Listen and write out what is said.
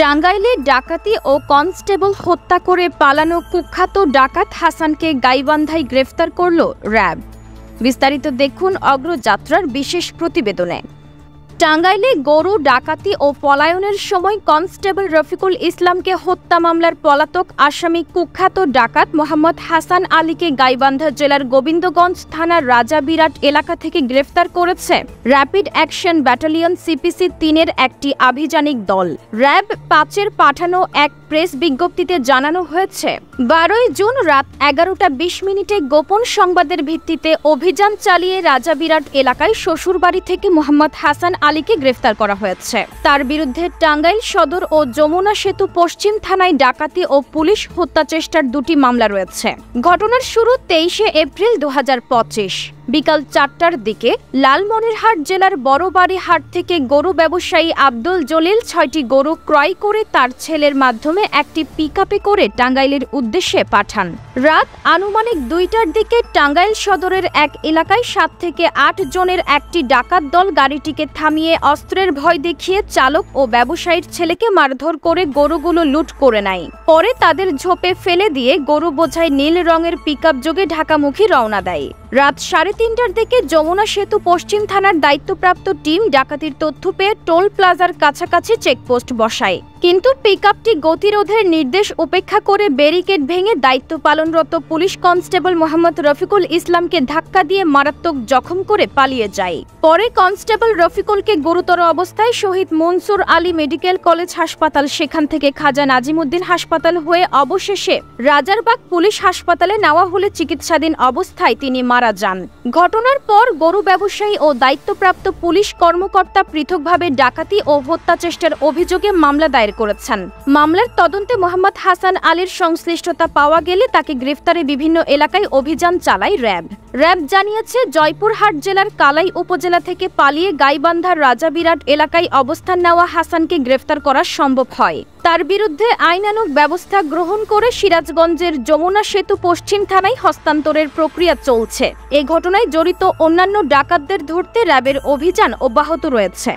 টাঙ্গাইলে ডাকাতি ও কনস্টেবল হত্যা করে পালানো কুখ্যাত ডাকাত হাসানকে গাইবান্ধায় গ্রেফতার করল র্যাব। বিস্তারিত দেখুন অগ্রযাত্রার বিশেষ প্রতিবেদনে। টাঙ্গাইলে গরু ডাকাতি ও পলায়নের সময় কনস্টেবল রফিকুল ইসলামকে হত্যা মামলার পলাতক আসামি কুখ্যাত ডাকাত মোহাম্মদ হাসান আলীকে গাইবান্ধা জেলার গোবিন্দগঞ্জ থানার রাজাবিরাট এলাকা থেকে গ্রেফতার করেছে র্যাপিড অ্যাকশন ব্যাটালিয়ন সিপিসি ৩-এর একটি আভিযানিক দল। র্যাব ৫-এর পাঠানো এক প্রেস বিজ্ঞপ্তিতে জানানো হয়েছে, ১২ই জুন রাত ১১টা ২০ গোপন সংবাদের ভিত্তিতে অভিযান চালিয়ে রাজাবিরাট এলাকায় শ্বশুরবাড়ি থেকে মোহাম্মদ হাসান আলীকে গ্রেফতার করা হয়েছে। তার বিরুদ্ধে টাঙ্গাইল সদর ও যমুনা সেতু পশ্চিম থানায় ডাকাতি ও পুলিশ হত্যা চেষ্টার ২টি মামলা রয়েছে। ঘটনার শুরু ২৩শে এপ্রিল ২০২৫ বিকাল ৪টার দিকে লালমনিরহাট জেলার বড়বাড়ি হাট থেকে গরু ব্যবসায়ী আব্দুল জলিল ৬টি গরু ক্রয় করে তার ছেলের মাধ্যমে একটি পিকআপে করে টাঙ্গাইলের উদ্দেশ্যে পাঠান। রাত আনুমানিক ২টার দিকে টাঙ্গাইল সদরের এক এলাকায় ৭ থেকে ৮ জনের একটি ডাকাত দল গাড়িটিকে থামিয়ে অস্ত্রের ভয় দেখিয়ে চালক ও ব্যবসায়ীর ছেলেকে মারধর করে গরুগুলো লুট করে নেয়। পরে তাদের ঝোপে ফেলে দিয়ে গরু বোঝাই নীল রঙের পিকআপ যোগে ঢাকামুখী রওনা দেয়। রাত ৩:৩০টার দিকে যমুনা সেতু পশ্চিম থানার দায়িত্বপ্রাপ্ত টিম ডাকাতির তথ্য পেয়ে টোল প্লাজার কাছাকাছি চেকপোস্ট বসায়, কিন্তু পিকআপটি গতিরোধের নির্দেশ উপেক্ষা করে ব্যারিকেড ভেঙে দায়িত্ব পালনরত পুলিশ কনস্টেবল মোহাম্মদ রফিকুল ইসলামকে ধাক্কা দিয়ে মারাত্মক জখম করে পালিয়ে যায়। পরে কনস্টেবল রফিকুলকে গুরুতর অবস্থায় শহীদ মনসুর আলী মেডিকেল কলেজ হাসপাতাল, সেখান থেকে খাজা নাজিমুদ্দিন হাসপাতাল হয়ে অবশেষে রাজারবাগ পুলিশ হাসপাতালে নেওয়া হলে চিকিৎসাধীন অবস্থায় তিনি মারা যান। ঘটনার পর গরু ব্যবসায়ী ও দায়িত্বপ্রাপ্ত পুলিশ কর্মকর্তা পৃথকভাবে ডাকাতি ও হত্যা চেষ্টার অভিযোগে মামলা দায়ের করেছেন। মামলার তদন্তে মোহাম্মদ হাসান আলীর সংশ্লিষ্টতা পাওয়া গেলে তাকে গ্রেফতারে বিভিন্ন এলাকায় অভিযান চালায় র্যাব। র্যাব জানিয়েছে, জয়পুরহাট জেলার কালাই উপজেলা থেকে পালিয়ে গাইবান্ধার রাজাবিরাট এলাকায় অবস্থান নেওয়া হাসানকে গ্রেফতার করা সম্ভব হয়। তার বিরুদ্ধে আইনানুগ ব্যবস্থা গ্রহণ করে সিরাজগঞ্জের যমুনা সেতু পশ্চিম থানায় হস্তান্তরের প্রক্রিয়া চলছে। এ ঘটনায় জড়িত অন্যান্য ডাকাতদের ধরতে র্যাবের অভিযান অব্যাহত রয়েছে।